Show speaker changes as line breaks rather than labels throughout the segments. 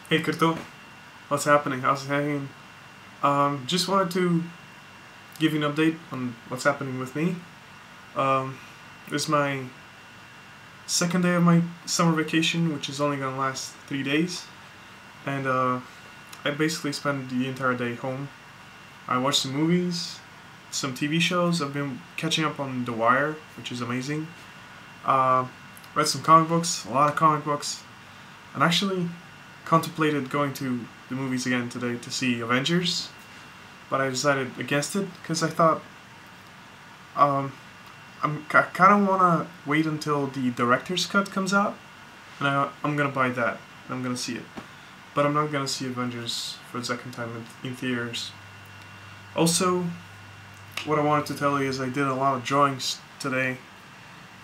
Hey Kurto, what's happening? How's it hanging? Just wanted to give you an update on what's happening with me. This is my second day of my summer vacation, which is only gonna last 3 days, and I basically spent the entire day home. I watched some movies, some TV shows. I've been catching up on The Wire, which is amazing. Read some comic books, a lot of comic books, and actually contemplated going to the movies again today to see Avengers, but I decided against it because I thought I kind of want to wait until the director's cut comes out, and I'm gonna buy that. I'm gonna see it, but I'm not gonna see Avengers for the second time in theaters. Also, what I wanted to tell you is I did a lot of drawings today.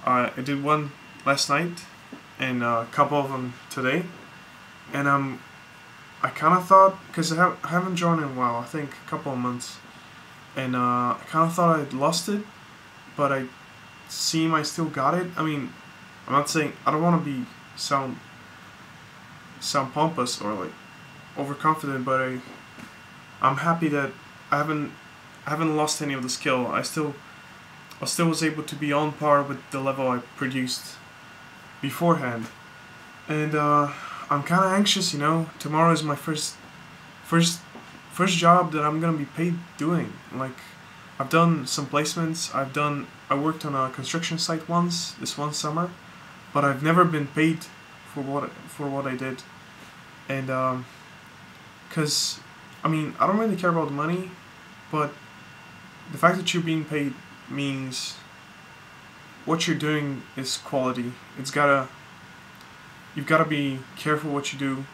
I did one last night and a couple of them today. And I kind of thought, because I haven't drawn in a while, I think a couple of months, and I kind of thought I'd lost it, but I still got it. I mean, I'm not saying, I don't want to sound pompous or like overconfident, but I'm happy that I haven't lost any of the skill. I still was able to be on par with the level I produced beforehand, and I'm kind of anxious, you know. Tomorrow is my first job that I'm gonna be paid doing. Like, I've done some placements. I worked on a construction site this one summer, but I've never been paid for what I did. And cause I mean, I don't really care about the money, but the fact that you're being paid means what you're doing is quality. You've got to be careful what you do.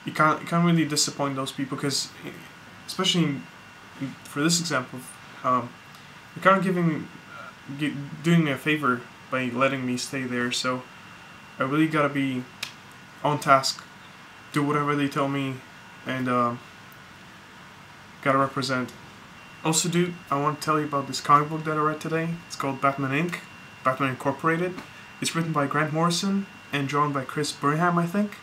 You can't really disappoint those people, because, especially for this example, you're kind of doing me a favor by letting me stay there. So I really got to be on task, do whatever they tell me, and got to represent. Also, dude, I want to tell you about this comic book that I read today. It's called Batman Inc., Batman Incorporated. It's written by Grant Morrison and drawn by Chris Burnham, I think.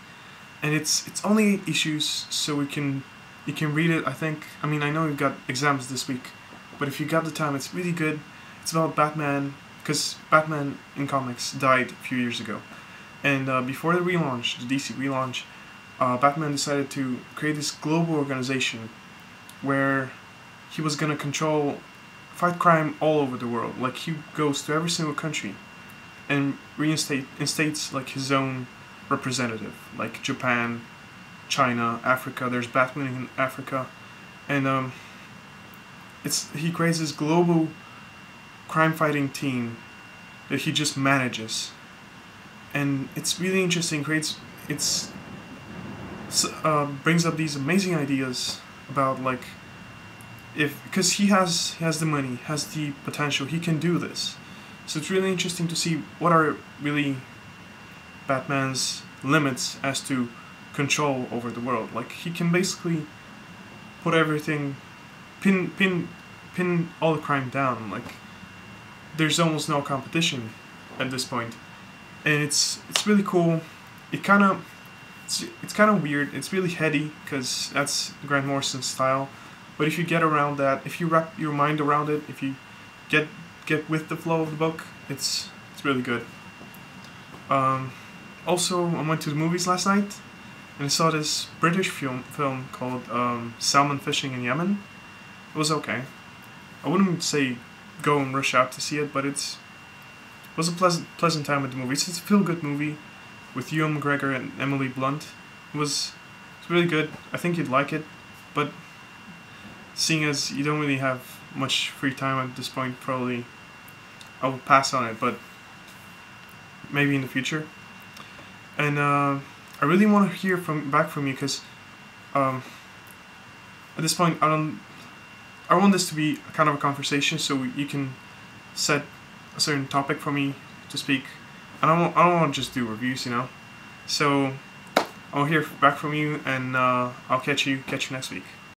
And it's only 8 issues, so you can read it, I think. I mean, I know you've got exams this week, but if you got the time, it's really good. It's about Batman, because Batman in comics died a few years ago. And before the relaunch, the DC relaunch, Batman decided to create this global organization where he was gonna fight crime all over the world. Like, he goes to every single country and instates like his own representative, like Japan, China, Africa. There's Batman in Africa, and he creates this global crime-fighting team that he just manages, and it's really interesting. Brings up these amazing ideas about, like, because he has the money, has the potential, he can do this. So it's really interesting to see what are really Batman's limits as to control over the world. Like, he can basically put everything, pin all the crime down. Like, there's almost no competition at this point, and it's really cool. It's kind of weird. It's really heady, because that's Grant Morrison's style. But if you get around that, if you wrap your mind around it, if you get with the flow of the book, it's really good. Also, I went to the movies last night, and I saw this British film called Salmon Fishing in Yemen. It was okay. I wouldn't say go and rush out to see it, but it was a pleasant time at the movies. It's a feel-good movie with Ewan McGregor and Emily Blunt. It's really good. I think you'd like it, but seeing as you don't really have much free time at this point, probably I will pass on it, but maybe in the future. And I really want to hear back from you, because at this point I want this to be kind of a conversation, so you can set a certain topic for me to speak. And I don't want to just do reviews, you know. So I'll hear back from you, and I'll catch you next week.